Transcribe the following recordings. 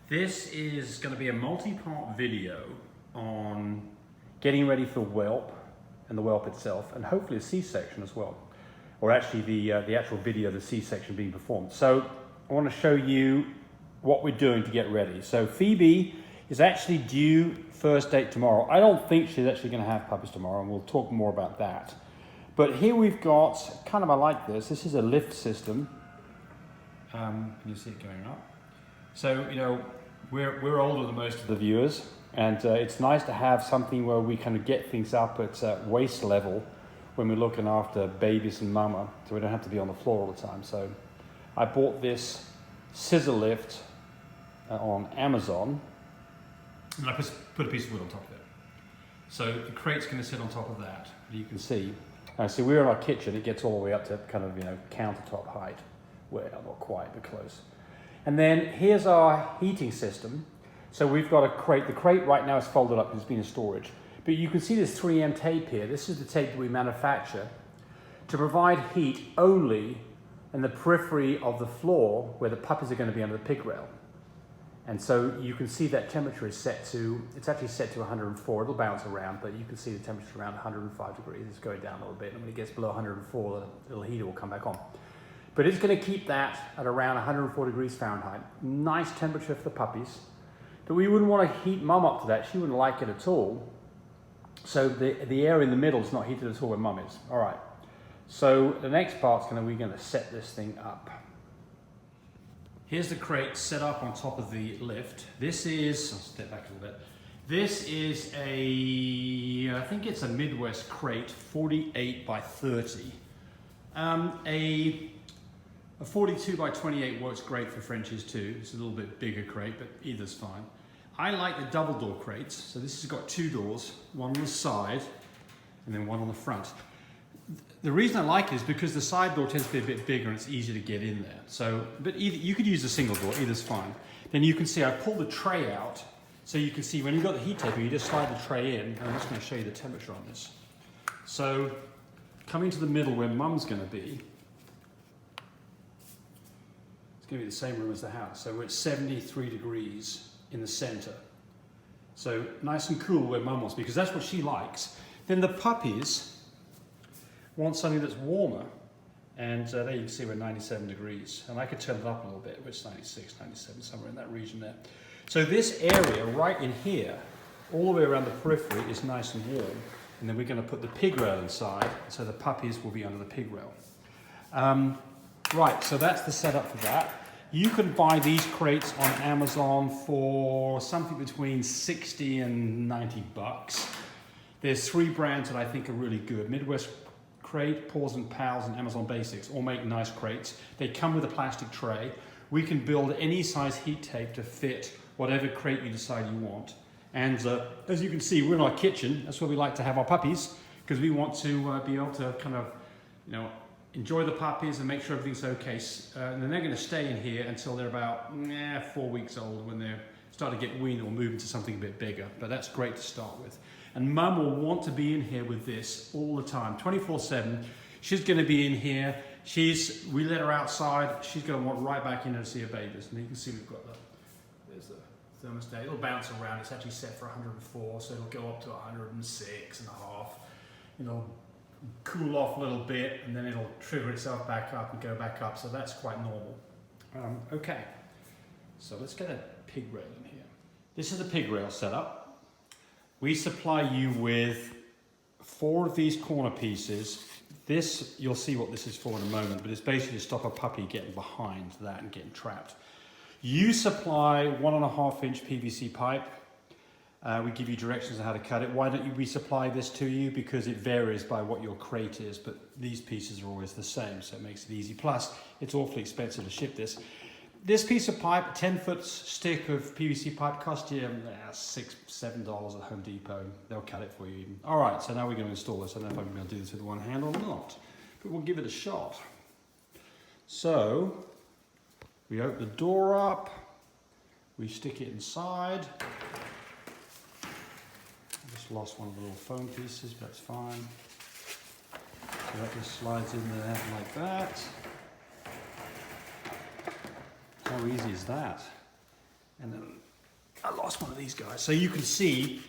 This is going to be a multi-part video on getting ready for whelp and the whelp itself, and hopefully a C-section as well, or actually the actual video of the C-section being performed. So I want to show you what we're doing to get ready. So Phoebe is actually due first date tomorrow. I don't think she's actually going to have puppies tomorrow, and we'll talk more about that. But here we've got, kind of I like this. This is a lift system. Can you see it going up? So, you know, we're older than most of the viewers, and it's nice to have something where we kind of get things up at waist level when we're looking after babies and mama, so we don't have to be on the floor all the time. So I bought this scissor lift on Amazon, and I put a piece of wood on top of it. So the crate's going to sit on top of that. You can see. So we're in our kitchen. It gets all the way up to kind of, you know, countertop height. Well, not quite, but close. And then here's our heating system. So we've got a crate. The crate right now is folded up, it's been in storage. But you can see this 3M tape here. This is the tape that we manufacture to provide heat only in the periphery of the floor where the puppies are going to be under the pig rail. And so you can see that temperature is set to, it's actually set to 104. It'll bounce around, but you can see the temperature around 105 degrees. It's going down a little bit. And when it gets below 104, the little heater will come back on. But it's going to keep that at around 104 degrees Fahrenheit. Nice temperature for the puppies. But we wouldn't want to heat mum up to that. She wouldn't like it at all. So the area in the middle is not heated at all where mum is. All right. So the next part's we're going to set this thing up. Here's the crate set up on top of the lift. This is, I'll step back a little bit. This is I think it's a Midwest crate, 48 by 30. A 42 by 28 works great for Frenchies too. It's a little bit bigger crate, but either's fine. I like the double door crates. So this has got two doors, one on the side and then one on the front. The reason I like it is because the side door tends to be a bit bigger and it's easier to get in there. So, but you could use a single door, either's fine. Then you can see I pulled the tray out, so you can see when you've got the heat taper, you just slide the tray in, and I'm just going to show you the temperature on this. So, coming to the middle where mum's going to be, it's going to be the same room as the house. So we're at 73 degrees in the center. So nice and cool where mum wants to be, because that's what she likes. Then the puppies want something that's warmer, and there you can see we're 97 degrees, and I could turn it up a little bit, which is 96, 97, somewhere in that region there. So this area right in here, all the way around the periphery, is nice and warm, and then we're going to put the pig rail inside, so the puppies will be under the pig rail. Right, so that's the setup for that. You can buy these crates on Amazon for something between 60 and 90 bucks. There's three brands that I think are really good. Midwest Crate, Paws and Pals, and Amazon Basics all make nice crates. They come with a plastic tray. We can build any size heat tape to fit whatever crate you decide you want. And as you can see, we're in our kitchen. That's where we like to have our puppies, because we want to be able to kind of, you know, enjoy the puppies and make sure everything's okay. And then they're going to stay in here until they're about 4 weeks old, when they start to get weaned or move into something a bit bigger. But that's great to start with. And mum will want to be in here with this all the time, 24/7. She's going to be in here. We let her outside. She's going to want right back in there to see her babies. And you can see we've got there's the thermostat. It'll bounce around. It's actually set for 104, so it'll go up to 106 and a half. It'll cool off a little bit, and then it'll trigger itself back up and go back up. So that's quite normal. Okay, so let's get a pig rail in here. This is the pig rail setup. We supply you with 4 of these corner pieces. This, you'll see what this is for in a moment, but it's basically to stop a puppy getting behind that and getting trapped. You supply 1.5 inch PVC pipe. We give you directions on how to cut it. Why don't we supply this to you? Because it varies by what your crate is, but these pieces are always the same, so it makes it easy. Plus, it's awfully expensive to ship this. This piece of pipe, a 10-foot stick of PVC pipe, cost you $6, $7 at Home Depot. They'll cut it for you even. All right, so now we're going to install this. I don't know if I'm going to do this with one hand or not, but we'll give it a shot. So we open the door up, we stick it inside. I just lost one of the little foam pieces, but that's fine. So that just slides in there like that. How easy is that? And then I lost one of these guys. So you can see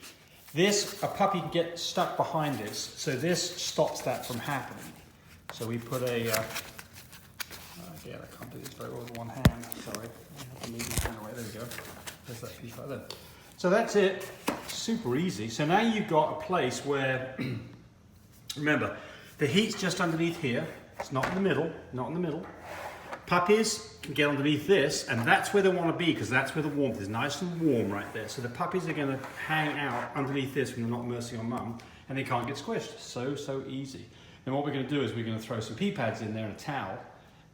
this, a puppy can get stuck behind this, so this stops that from happening. So we put a, again, I can't do this very well with one hand, sorry. I have to move this hand away, there we go. There's that piece right there. So that's it, super easy. So now you've got a place where, remember, the heat's just underneath here. It's not in the middle, not in the middle. Puppies can get underneath this, and that's where they want to be, because that's where the warmth is nice and warm right there. So the puppies are going to hang out underneath this when they're not immersing on mum, and they can't get squished. So easy. And what we're going to do is we're going to throw some pee pads in there and a towel,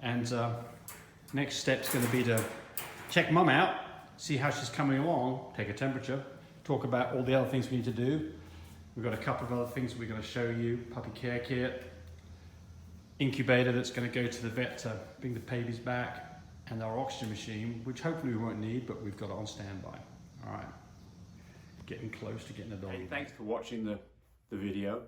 and next step's going to be to check mum out, see how she's coming along, take a temperature, talk about all the other things we need to do. We've got a couple of other things we're going to show you: puppy care kit, incubator that's going to go to the vet to bring the babies back, and our oxygen machine, which hopefully we won't need, but we've got it on standby. All right, getting close to getting the dog. Hey, thanks for watching the video.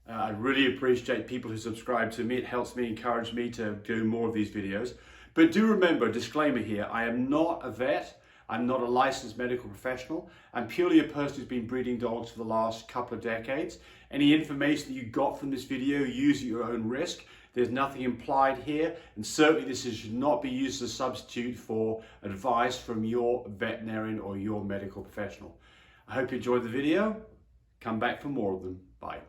I really appreciate people who subscribe to me. It helps me, encourage me to do more of these videos. But do remember, disclaimer here, I am not a vet. I'm not a licensed medical professional. I'm purely a person who's been breeding dogs for the last couple of decades. Any information that you got from this video, use at your own risk. There's nothing implied here, and certainly this should not be used as a substitute for advice from your veterinarian or your medical professional. I hope you enjoyed the video. Come back for more of them. Bye.